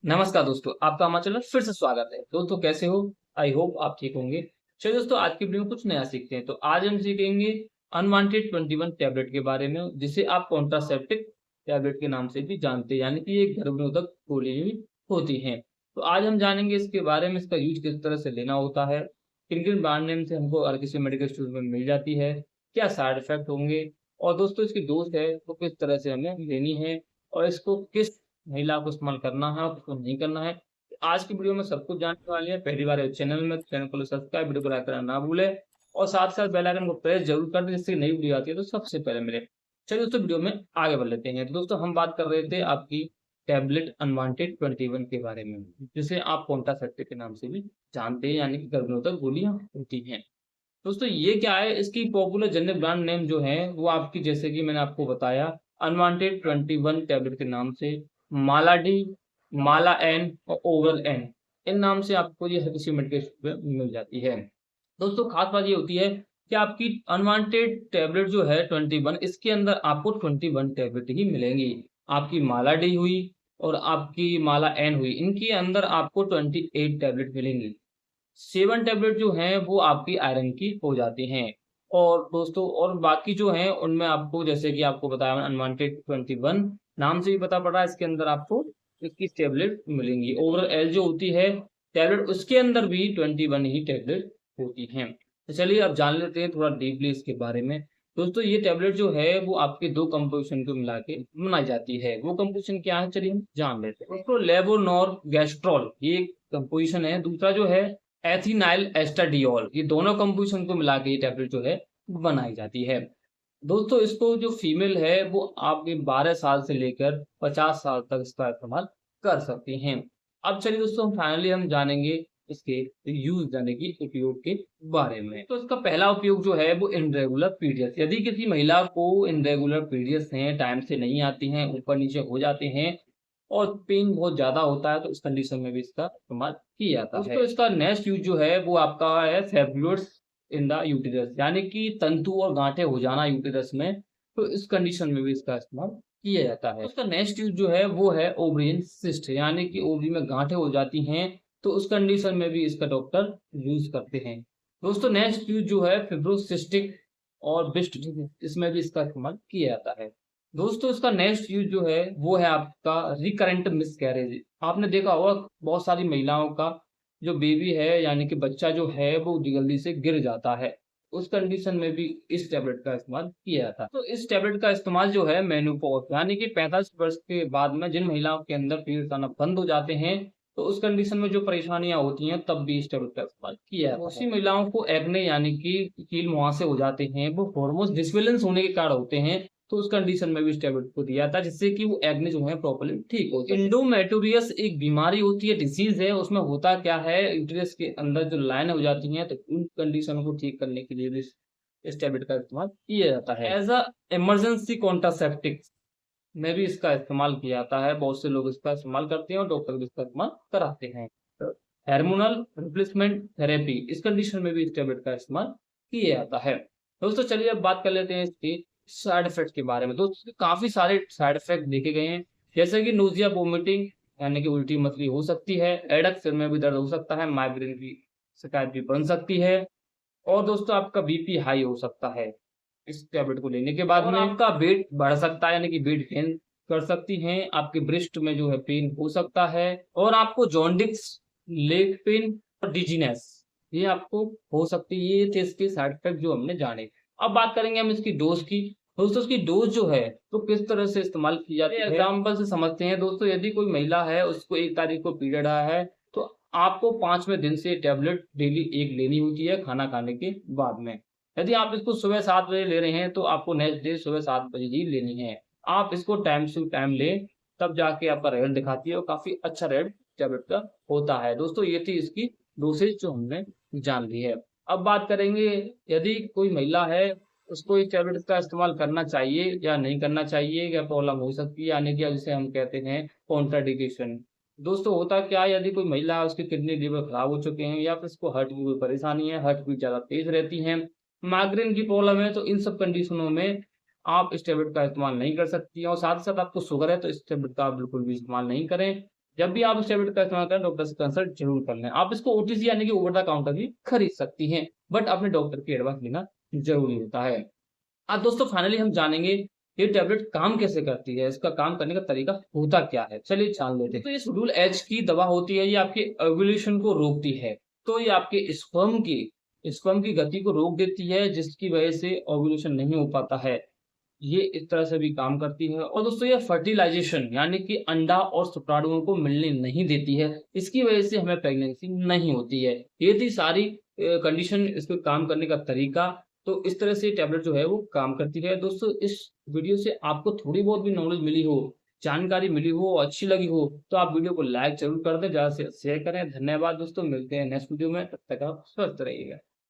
नमस्कार दोस्तों, आपका हमारे चैनल फिर से स्वागत है। दोस्तों कैसे हो? आई होप आप ठीक होंगे। चलिए दोस्तों, आज की वीडियो में कुछ नया सीखते हैं। तो आज हम सीखेंगे अनवांटेड 21 टैबलेट के बारे में, जिसे आप कॉन्ट्रासेप्टिव टैबलेट के नाम से भी जानते हैं, यानी कि ये गर्भनिरोधक गोली भी होती हैं। तो आज हम जानेंगे इसके बारे में, इसका यूज किस तरह से लेना होता है, किन-किन ब्रांड नेम से हमको हर किसी मेडिकल स्टोर में मिल जाती है, क्या साइड इफेक्ट होंगे और दोस्तों इसकी डोज़ है वो किस तरह से हमें लेनी है और इसको किस महिला को इस्तेमाल करना है और किसको नहीं करना है। आज की वीडियो में सब कुछ जानने वाले हैं। पहली बार है चैनल में, तो चैनल को सब्सक्राइब, वीडियो को लाइक करना ना भूलें और साथ-साथ बेल आइकन को प्रेस ज़रूर कर दें, जिससे नई वीडियो आती है तो सबसे पहले मिले। चलिए दोस्तों, वीडियो में आगे बढ़ लेते हैं। तो दोस्तों हम बात कर रहे थे आपकी टैबलेट अनवांटेड 21 के बारे में, जिसे आप कॉन्ट्रासेप्टिव के नाम से भी जानते हैं, यानी कि गर्भनिरोधक गोलियाँ होती हैं। दोस्तों ये क्या है, इसकी पॉपुलर जेनेरिक ब्रांड नेम जो है वो आपकी, जैसे कि मैंने आपको बताया, अनवांटेड 21 टैबलेट के नाम से माला डी, माला एन और ओवरल एन, इन नाम से आपको ये हर किसी मेडिकल स्टोर पे मिल जाती है। दोस्तों खास बात ये होती है कि आपकी अनवांटेड टैबलेट जो है 21, इसके अंदर आपको 21 टैबलेट ही मिलेंगी। आपकी माला डी हुई और आपकी माला एन हुई, इनके अंदर आपको 28 टैबलेट मिलेंगी। 7 टैबलेट जो हैं वो आपकी आयरन की हो जाती हैं। और दोस्तों और बाकी जो हैं उनमें आपको, जैसे कि आपको बताया अनवांटेड 21 नाम से भी पता पड़ रहा है, इसके अंदर आपको 21 टैबलेट मिलेंगी। ओवरऑल एल जो होती है टैबलेट, उसके अंदर भी 21 ही टैबलेट होती हैं। तो चलिए अब जान लेते हैं थोड़ा डीपली इसके बारे में। दोस्तों ये टैबलेट जो है वो आपके 2 कंपोज़िशन को मिला के बनाई जाती है। वो कंपोज़िशन क्या है, चलिए हम जान लेते हैं। दोस्तों लेवोनॉर्गेस्ट्रॉल ये एक कंपोज़िशन है, दूसरा जो है एथिनाइल एस्ट्राडियोल, ये दोनों कंपोजिशन को मिला के ये टैबलेट जो है बनाई जाती है। दोस्तों इसको जो फीमेल है वो आपके 12 साल से लेकर 50 साल तक इसका इस्तेमाल कर सकती हैं। अब चलिए दोस्तों फाइनली हम जानेंगे इसके यूज यानी कि उपयोग के बारे में। तो इसका पहला उपयोग जो है वो इनरेगुलर पीरियड्स, यदि किसी महिला को इनरेगुलर पीरियड्स हैं, टाइम से नहीं आती हैं, ऊपर नीचे हो जाते हैं और पेन बहुत ज़्यादा होता है, तो इस कंडीशन में भी इसका इस्तेमाल किया जाता है। दोस्तों इसका नेक्स्ट यूज़ जो है वो आपका है फेब्रुअर्स इन द यूटेरस, यानी कि तंतु और गाँठें हो जाना यूटेरस में, तो इस कंडीशन में भी इसका इस्तेमाल किया जाता है। उसका नेक्स्ट यूज़ जो है वो है ओवरियन सिस्ट, यानी कि ओवरी में गाँठें हो जाती हैं, तो उस कंडीशन में भी इसका डॉक्टर यूज़ करते हैं। दोस्तों नेक्स्ट यूज़ जो है फिब्रोसिस्टिक और बिस्ट, इसमें भी इसका इस्तेमाल किया जाता है। दोस्तों इसका नेक्स्ट यूज़ जो है वो है आपका रिकरेंट मिसकैरेज। आपने देखा होगा बहुत सारी महिलाओं का जो बेबी है, यानी कि बच्चा जो है वो जल्दी से गिर जाता है। उस कंडीशन में भी इस टैबलेट का इस्तेमाल किया जाता है। तो इस टैबलेट का इस्तेमाल जो है मेनोपॉज़, यानी कि 45 वर्ष के बाद में जिन महिलाओं के अंदर पीरियड्स आना बंद हो जाते हैं, तो उस कंडीशन में जो परेशानियाँ होती हैं तब भी इस टैबलेट का इस्तेमाल किया जाता है। उसी महिलाओं को एक्ने यानी कि कील मुहासे हो जाते हैं, वो हार्मोन डिसबैलेंस होने के कारण होते हैं, तो उस कंडीशन में भी इस टैबलेट को दिया जाता है, जिससे कि वो एक्ने जो है प्रॉपर्ली ठीक हो सके। एंडोमेट्रियस एक बीमारी होती है, डिसीज है। उसमें होता क्या है, यूटेरस के अंदर जो लाइनें हो जाती हैं, तो उन कंडीशनों को ठीक करने के लिए भी इस टैबलेट का इस्तेमाल किया जाता है। एज अ इमरजेंसी कॉन्ट्रासेप्टिव में भी इसका इस्तेमाल किया जाता है। बहुत से लोग इसका इस्तेमाल करते हैं और डॉक्टर भी इसका इस्तेमाल कराते हैं। हार्मोनल रिप्लेसमेंट थेरेपी, इस कंडीशन में भी इस टैबलेट का इस्तेमाल किया जाता है। दोस्तों चलिए अब बात कर लेते हैं इसके साइड इफेक्ट के बारे में। दोस्तों काफी सारे साइड इफेक्ट देखे गए हैं, जैसे कि नोजिया, वोमिटिंग यानी कि उल्टी मसली हो सकती है, हेडेक, सिर में भी दर्द हो सकता है, माइग्रेन की शिकायत भी बन सकती है और दोस्तों आपका बीपी हाई हो सकता है इस टैबलेट को लेने के बाद में। आपका वेट बढ़ सकता है, यानी कि वेट गेन कर सकती हैं, आपके ब्रेस्ट में जो है पेन हो सकता है और आपको जॉन्डिस, लेग पेन और डिजीनेस ये आपको हो सकती है। ये थे इसके साइड इफेक्ट जो हमने जाने। अब बात करेंगे हम इसकी डोज की। दोस्तों इसकी डोज जो है तो किस तरह से इस्तेमाल की जाती है, एग्जाम्पल से समझते हैं। दोस्तों यदि कोई महिला है, उसको 1 तारीख को पीरियड आया है, तो आपको 5वें दिन से टैबलेट डेली 1 लेनी होती है खाना खाने के बाद में। यदि आप इसको सुबह 7 बजे ले रहे हैं, तो आपको नेक्स्ट डे सुबह 7 बजे ही लेनी है। आप इसको टाइम टू टाइम लें, तब जाके आपका रिजल्ट दिखाती है और काफ़ी अच्छा रिजल्ट टैबलेट का होता है। दोस्तों ये थी इसकी डोसेज जो हमने जान ली है। अब बात करेंगे, यदि कोई महिला है, उसको इस टैबलेट का इस्तेमाल करना चाहिए या नहीं करना चाहिए, क्या प्रॉब्लम हो सकती है, यानी कि जिसे हम कहते हैं कॉन्ट्राइंडिकेशन। दोस्तों होता क्या है, यदि कोई महिला है, उसकी किडनी, लिवर खराब हो चुके हैं या फिर उसको हार्ट की कोई परेशानी है, हार्ट बीट ज़्यादा तेज़ रहती है, माइग्रेन की प्रॉब्लम है, तो इन सब कंडीशनों में आप इस टैबलेट का इस्तेमाल नहीं कर सकती हैं और साथ ही साथ आपको शुगर है, तो इस टैबलेट का आप बिल्कुल भी इस्तेमाल नहीं करें। जब भी आप इस टेबलेट का इस्तेमाल करें डॉक्टर से कंसल्ट जरूर कर लें। आप इसको ओटीसी यानी कि ओवर द काउंटर भी खरीद सकती हैं, बट अपने डॉक्टर की एडवाइस लेना जरूरी होता है। अब दोस्तों फाइनली हम जानेंगे ये टैबलेट काम कैसे करती है, इसका काम करने का तरीका होता क्या है, चलिए जान लेते हैं। तो ये शेड्यूल एच की दवा होती है, ये आपके ओव्यूलेशन को रोकती है। तो ये आपके स्पर्म की गति को रोक देती है, जिसकी वजह से ओव्यूलेशन नहीं हो पाता है। ये इस तरह से भी काम करती है। और दोस्तों ये फर्टिलाइजेशन यानी कि अंडा और शुक्राणुओं को मिलने नहीं देती है, इसकी वजह से हमें प्रेगनेंसी नहीं होती है। ये थी सारी कंडीशन, इसके काम करने का तरीका। तो इस तरह से टैबलेट जो है वो काम करती है। दोस्तों इस वीडियो से आपको थोड़ी बहुत भी नॉलेज मिली हो, जानकारी मिली हो, अच्छी लगी हो, तो आप वीडियो को लाइक जरूर कर दें, ज़्यादा से शेयर करें। धन्यवाद दोस्तों, मिलते हैं नेक्स्ट वीडियो में, तब तक आप स्वस्थ रहिएगा।